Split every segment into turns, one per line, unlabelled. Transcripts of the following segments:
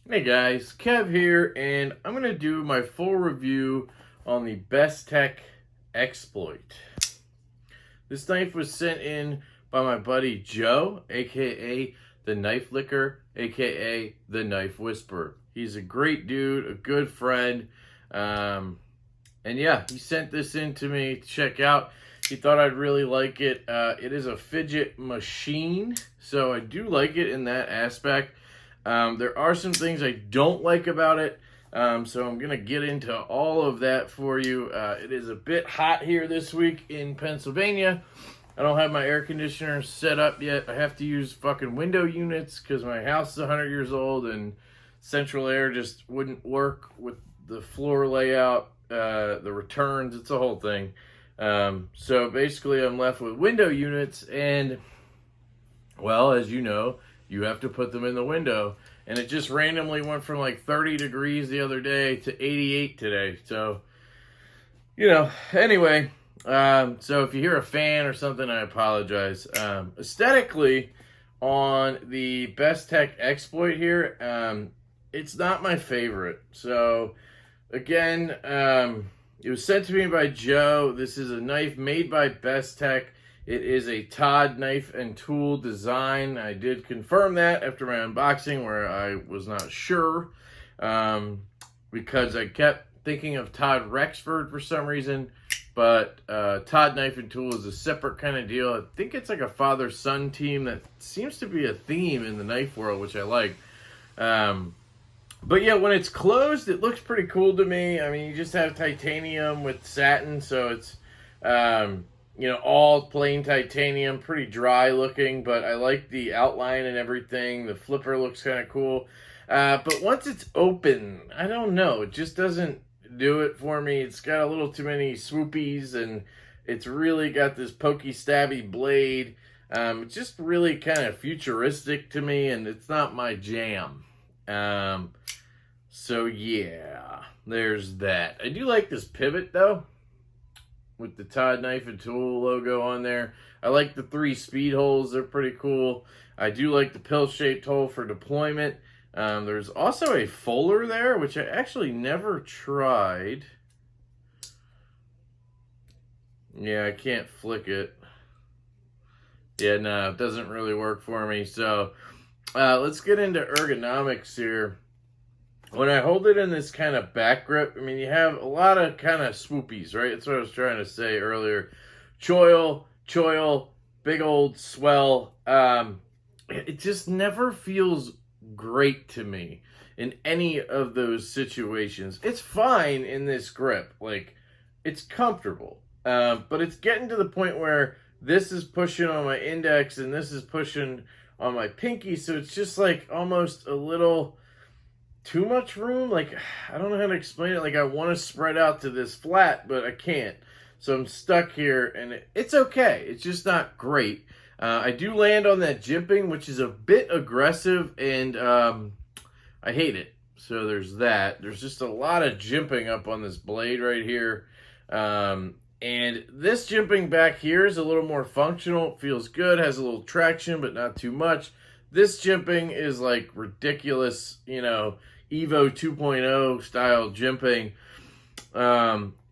Hey guys, Kev here, and I'm going to do my full review on the Bestech Exploit. This knife was sent in by my buddy Joe, aka the Knife Licker, aka the Knife Whisperer. He's a great dude, a good friend, and yeah, he sent this in to me to check out. He thought I'd really like it. It is a fidget machine, so I do like it in that aspect. There are some things I don't like about it, so I'm going to get into all of that for you. It is a bit hot here this week in Pennsylvania. I don't have my air conditioner set up yet. I have to use fucking window units because my house is 100 years old and central air just wouldn't work with the floor layout, the returns. It's a whole thing. So basically I'm left with window units, and well, as you know, you have to put them in the window. And it just randomly went from like 30 degrees the other day to 88 today. So, you know, anyway, so if you hear a fan or something, I apologize. Aesthetically, on the Bestech Exploit here, it's not my favorite. So, again, it was sent to me by Joe. This is a knife made by Bestech. It is a Todd knife and tool design. I did confirm that after my unboxing where I was not sure, because I kept thinking of Todd Rexford for some reason, but Todd Knife and Tool is a separate kind of deal. I think it's like a father-son team that seems to be a theme in the knife world, which I like. But yeah, when it's closed, it looks pretty cool to me. I mean, you just have titanium with satin, so it's you know, all plain titanium, pretty dry looking, but I like the outline and everything. The flipper looks kind of cool. But once it's open, I don't know. It just doesn't do it for me. It's got a little too many swoopies, and it's really got this pokey, stabby blade. It's just really kind of futuristic to me, and it's not my jam. So yeah, there's that. I do like this pivot, though, with the Todd Knife and Tool logo on there. I like the 3 speed holes. They're pretty cool. I do like the pill-shaped hole for deployment. There's also a fuller there, which I actually never tried. Yeah, I can't flick it. Yeah, no, it doesn't really work for me. So, let's get into ergonomics here. When I hold it in this kind of back grip, I mean, you have a lot of kind of swoopies, right? That's what I was trying to say earlier. Choil, big old swell. It just never feels great to me in any of those situations. It's fine in this grip. Like, it's comfortable. But it's getting to the point where this is pushing on my index and this is pushing on my pinky. So it's just like almost a little too much room. Like, I don't know how to explain it. Like, I want to spread out to this flat, but I can't. So I'm stuck here, and it's okay. It's just not great. I do land on that jimping, which is a bit aggressive, and I hate it. So there's that. There's just a lot of jimping up on this blade right here. And this jimping back here is a little more functional. It feels good, has a little traction, but not too much. This jimping is like ridiculous, you know, Evo 2.0 style jimping.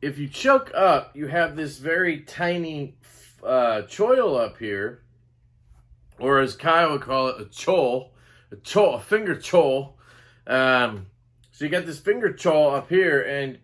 If you choke up, you have this very tiny choil up here, or as Kyle would call it, a finger chol. So you got this finger chol up here, and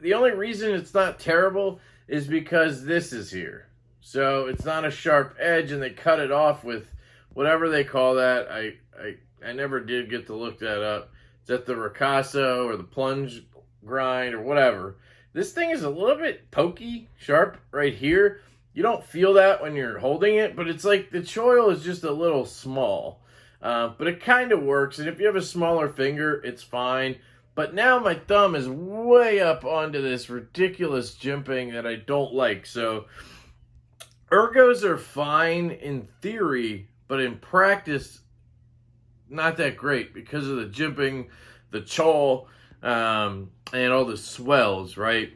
the only reason it's not terrible is because this is here. So it's not a sharp edge, and they cut it off with whatever they call that. I never did get to look that up. Is that the ricasso or the plunge grind or whatever? This thing is a little bit pokey, sharp right here. You don't feel that when you're holding it, but it's like the choil is just a little small. But it kind of works, and if you have a smaller finger, it's fine. But now my thumb is way up onto this ridiculous jimping that I don't like. So ergos are fine in theory, but in practice, not that great because of the jimping, the chawl, and all the swells, right?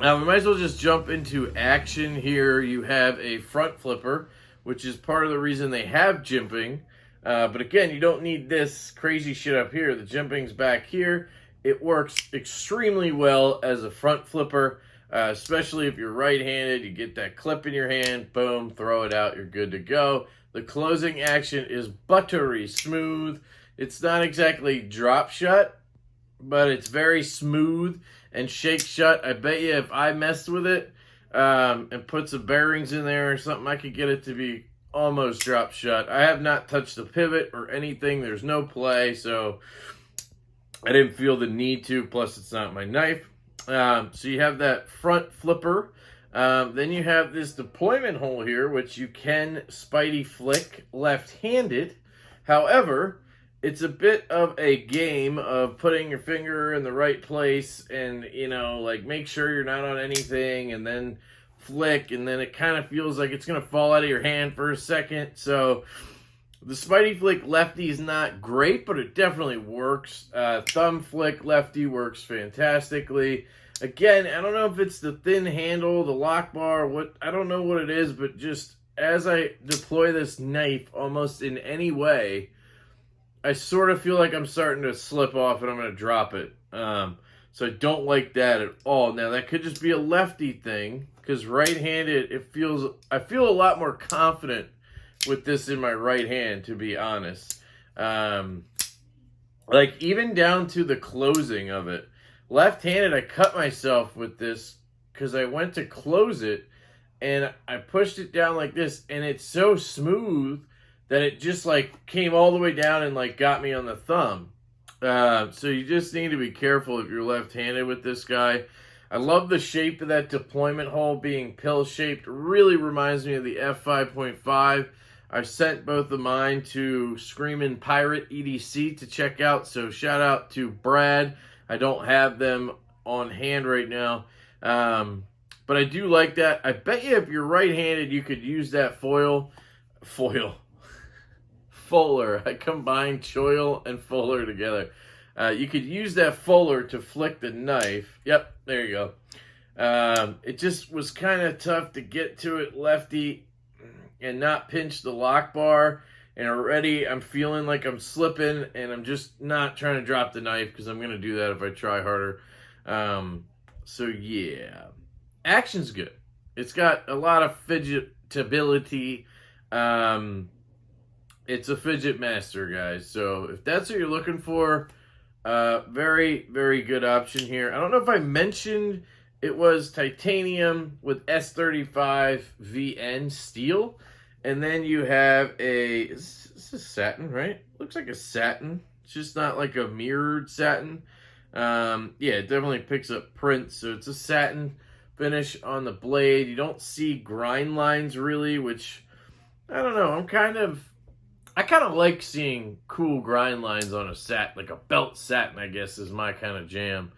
We might as well just jump into action here. You have a front flipper, which is part of the reason they have jimping. But again, you don't need this crazy shit up here. The jimping's back here. It works extremely well as a front flipper, especially if you're right-handed. You get that clip in your hand, boom, throw it out, you're good to go. The closing action is buttery smooth. It's not exactly drop shut, but it's very smooth and shake shut. I bet you if I messed with it and put some bearings in there or something, I could get it to be almost drop shut. I have not touched the pivot or anything. There's no play, so I didn't feel the need to. Plus, it's not my knife. So you have that front flipper. Then you have this deployment hole here, which you can Spidey flick left-handed. However, it's a bit of a game of putting your finger in the right place and, you know, like make sure you're not on anything and then flick, and then it kind of feels like it's going to fall out of your hand for a second. So the Spidey flick lefty is not great, but it definitely works. Thumb flick lefty works fantastically. Again, I don't know if it's the thin handle, the lock bar, I don't know what it is, but just as I deploy this knife almost in any way, I sort of feel like I'm starting to slip off and I'm going to drop it. So I don't like that at all. Now, that could just be a lefty thing, because right-handed, I feel a lot more confident with this in my right hand, to be honest. Like, even down to the closing of it. Left-handed, I cut myself with this because I went to close it, and I pushed it down like this, and it's so smooth that it just like came all the way down and like got me on the thumb. So you just need to be careful if you're left-handed with this guy. I love the shape of that deployment hole being pill-shaped. Really reminds me of the F5.5. I've sent both of mine to Screamin' Pirate EDC to check out, so shout out to Brad. I don't have them on hand right now, but I do like that. I bet you if you're right-handed, you could use that Fuller. I combined choil and Fuller together. You could use that Fuller to flick the knife. Yep, there you go. It just was kind of tough to get to it lefty and not pinch the lock bar. And already I'm feeling like I'm slipping, and I'm just not trying to drop the knife because I'm going to do that if I try harder. So yeah, action's good. It's got a lot of fidgetability. It's a fidget master, guys. So if that's what you're looking for, very, very good option here. I don't know if I mentioned it was titanium with S35 VN steel. And then you have this is satin, right? Looks like a satin. It's just not like a mirrored satin. Yeah, it definitely picks up prints. So it's a satin finish on the blade. You don't see grind lines really, which, I don't know. I kind of like seeing cool grind lines on a satin, like a belt satin, I guess, is my kind of jam.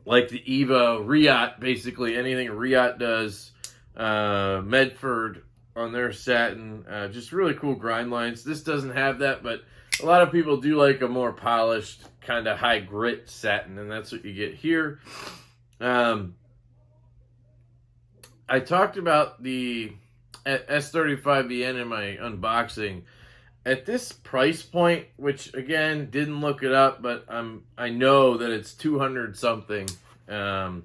Like the Evo, Riot, basically anything Riot does. Medford on their satin, just really cool grind lines. This doesn't have that, but a lot of people do like a more polished, kind of high grit satin, and that's what you get here. I talked about the S35VN in my unboxing. At this price point, which again, didn't look it up, but I know that it's 200 something. I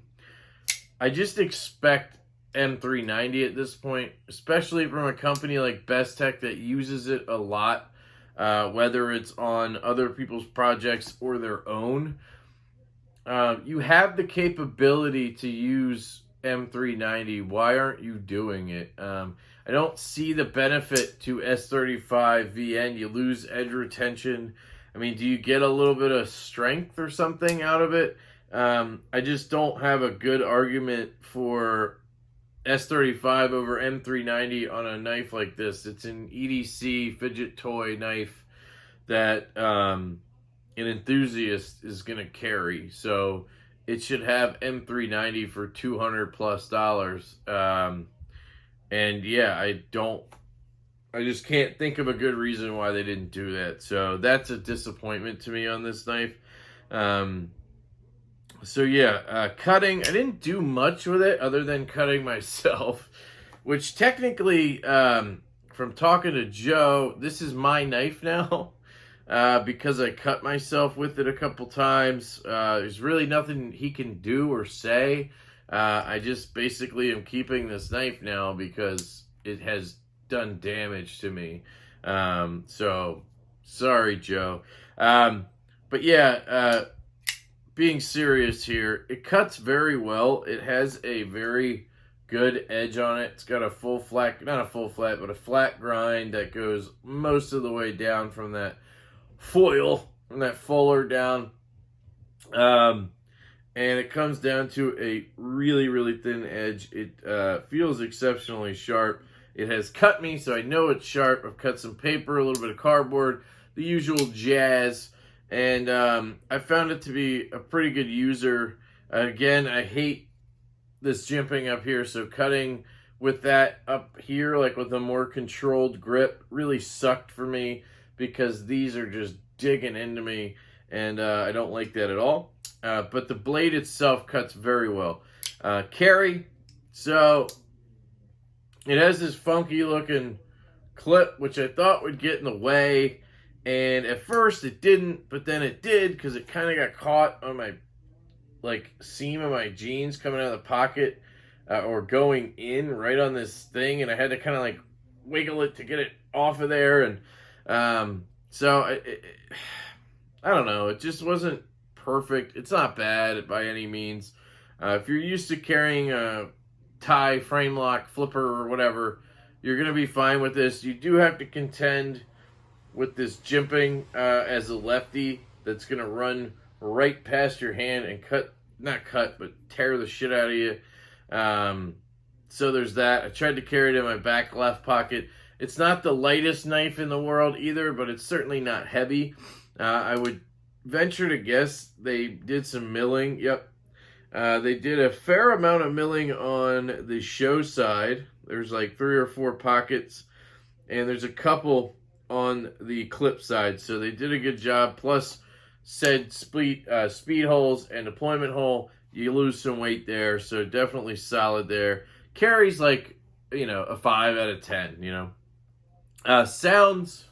just expect M390 at this point, especially from a company like Bestech that uses it a lot, whether it's on other people's projects or their own. You have the capability to use M390. Why aren't you doing it? I don't see the benefit to S35 VN. You lose edge retention. I mean, do you get a little bit of strength or something out of it? I just don't have a good argument for S35 over M390 on a knife like this. It's an EDC fidget toy knife that an enthusiast is going to carry. So it should have M390 for $200+. And yeah, I don't I just can't think of a good reason why they didn't do that. So that's a disappointment to me on this knife. Um, so yeah, cutting. I didn't do much with it other than cutting myself, which technically, from talking to Joe, this is my knife now. Because I cut myself with it a couple times. There's really nothing he can do or say. I just basically am keeping this knife now because it has done damage to me. So, sorry, Joe. But yeah, being serious here, it cuts very well. It has a very good edge on it. It's got a full flat, not a full flat, but a flat grind that goes most of the way down from that foil, from that fuller down. And it comes down to a really, really thin edge. It feels exceptionally sharp. It has cut me, so I know it's sharp. I've cut some paper, a little bit of cardboard, the usual jazz. And I found it to be a pretty good user. Again, I hate this jimping up here, so cutting with that up here, like with a more controlled grip, really sucked for me because these are just digging into me, and I don't like that at all. But the blade itself cuts very well. Carry, so it has this funky looking clip, which I thought would get in the way. And at first it didn't, but then it did because it kind of got caught on my seam of my jeans coming out of the pocket or going in right on this thing. And I had to kind of wiggle it to get it off of there. And so I don't know. It just wasn't perfect. It's not bad by any means. If you're used to carrying a tie, frame lock, flipper, or whatever, you're going to be fine with this. You do have to contend with this jimping as a lefty that's going to run right past your hand and but tear the shit out of you. So there's that. I tried to carry it in my back left pocket. It's not the lightest knife in the world either, but it's certainly not heavy. I would venture to guess they did some milling. Yep. They did a fair amount of milling on the show side. There's 3 or 4 pockets, and there's a couple on the clip side. So they did a good job. Plus, said speed holes and deployment hole, you lose some weight there. So definitely solid there. Carries a 5 out of 10, sounds.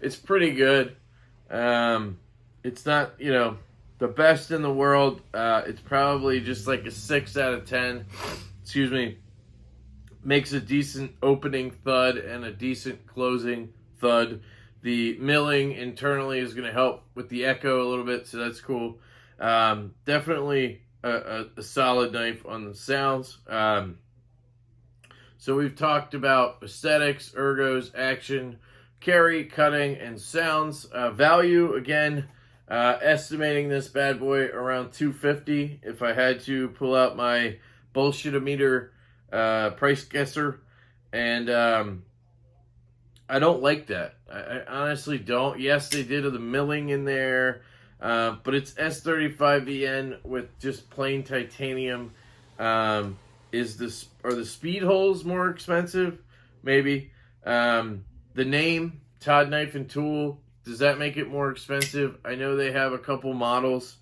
It's pretty good. It's not, the best in the world. It's probably just a 6 out of 10. Excuse me. Makes a decent opening thud and a decent closing thud. The milling internally is going to help with the echo a little bit, so that's cool. Definitely a solid knife on the sounds. So we've talked about aesthetics, ergos, action, carry, cutting, and sounds. Value, again, estimating this bad boy around $250 if I had to pull out my bullshit-o-meter price guesser. And I don't like that. I honestly don't. Yes, they did the milling in there, but it's S35VN with just plain titanium. Are the speed holes more expensive? Maybe. The name, Todd Knife and Tool, does that make it more expensive? I know they have a couple models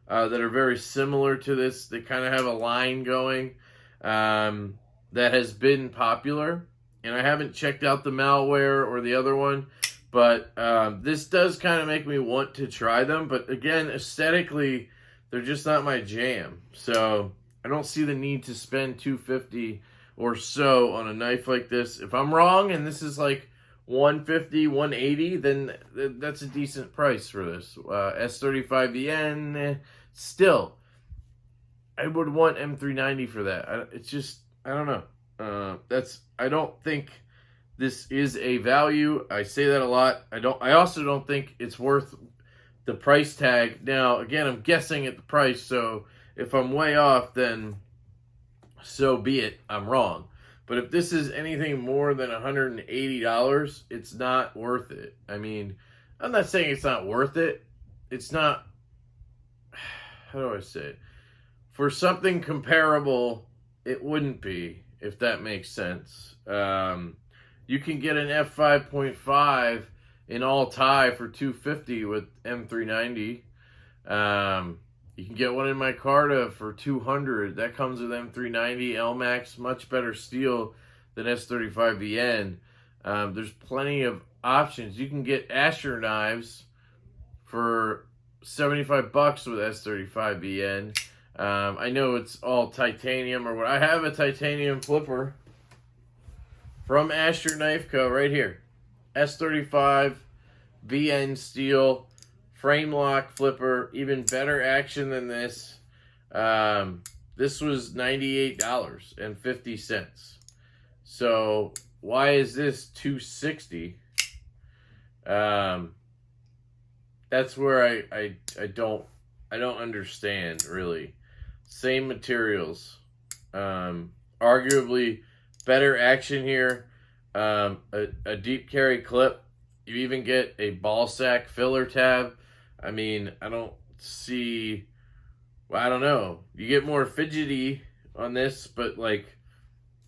that are very similar to this. They kind of have a line going that has been popular. And I haven't checked out the malware or the other one. But this does kind of make me want to try them. But again, aesthetically, they're just not my jam. So I don't see the need to spend $250 or so on a knife like this. If I'm wrong and this is $150, $180, then that's a decent price for this. S35VN, still, I would want M390 for that. It's just, I don't know. I don't think this is a value. I say that a lot. I also don't think it's worth the price tag. Now, again, I'm guessing at the price, so if I'm way off, then so be it. I'm wrong. But if this is anything more than $180, it's not worth it. I mean, I'm not saying it's not worth it. It's not, how do I say it? For something comparable, it wouldn't be, if that makes sense. You can get an f5.5 in all tie for $250 with M390. You can get one in micarta for $200. That comes with M390 LMAX, much better steel than S35VN. There's plenty of options. You can get Asher knives for $75 with S35VN. I know it's all titanium or what. I have a titanium flipper from Asher Knife Co. right here. S35VN steel frame lock flipper, even better action than this. This was $98.50. So why is this $260? That's where I don't understand really. Same materials, arguably better action here. A deep carry clip. You even get a ball sack filler tab. I mean, I don't see, well, I don't know. You get more fidgety on this, but like,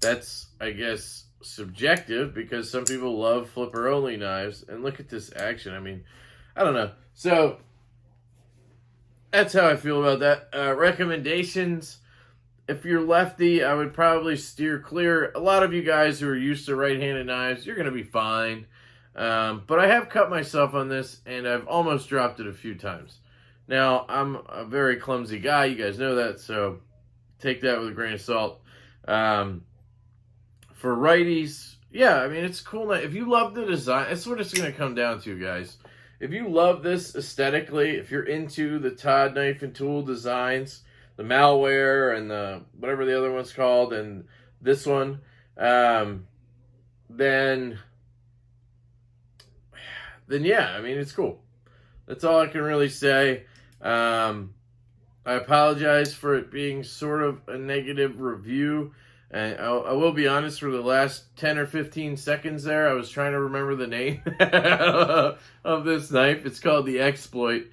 that's, I guess, subjective because some people love flipper only knives. And look at this action. I mean, I don't know. So that's how I feel about that. Recommendations. If you're lefty, I would probably steer clear. A lot of you guys who are used to right-handed knives, you're going to be fine. But I have cut myself on this, and I've almost dropped it a few times. Now, I'm a very clumsy guy. You guys know that, so take that with a grain of salt. For righties, yeah, I mean, it's cool. If you love the design, that's what it's going to come down to, guys. If you love this aesthetically, if you're into the Todd knife and tool designs, the malware and the whatever the other one's called, and this one, then yeah, I mean, it's cool. That's all I can really say. I apologize for it being sort of a negative review. And I will be honest, for the last 10 or 15 seconds there, I was trying to remember the name of this knife. It's called the Exploit.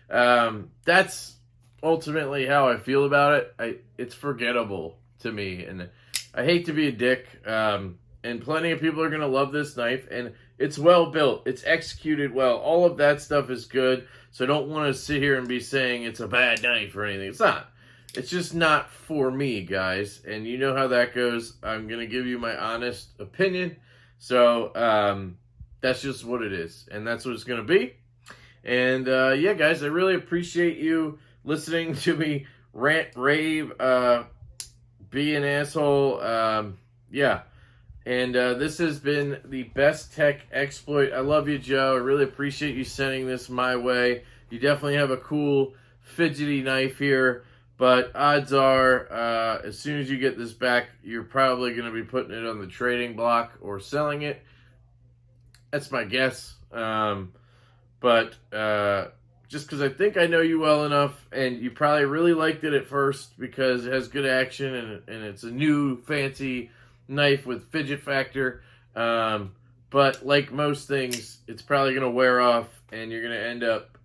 That's ultimately how I feel about it. It's forgettable to me, and I hate to be a dick. And plenty of people are going to love this knife, and it's well built. It's executed well. All of that stuff is good, so I don't want to sit here and be saying it's a bad knife or anything. It's not. It's just not for me, guys, and you know how that goes. I'm going to give you my honest opinion, so that's just what it is, and that's what it's going to be. And yeah, guys, I really appreciate you listening to me rant, rave, be an asshole. Yeah, and this has been the Bestech Exploit. I love you, Joe. I really appreciate you sending this my way. You definitely have a cool, fidgety knife here. But odds are, as soon as you get this back, you're probably going to be putting it on the trading block or selling it. That's my guess. But just because I think I know you well enough, and you probably really liked it at first because it has good action and it's a new fancy knife with fidget factor. But like most things, it's probably going to wear off, and you're going to end up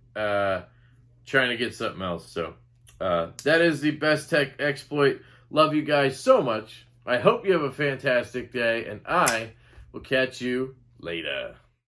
trying to get something else. So. That is the Bestech Exploit. Love you guys so much. I hope you have a fantastic day, and I will catch you later.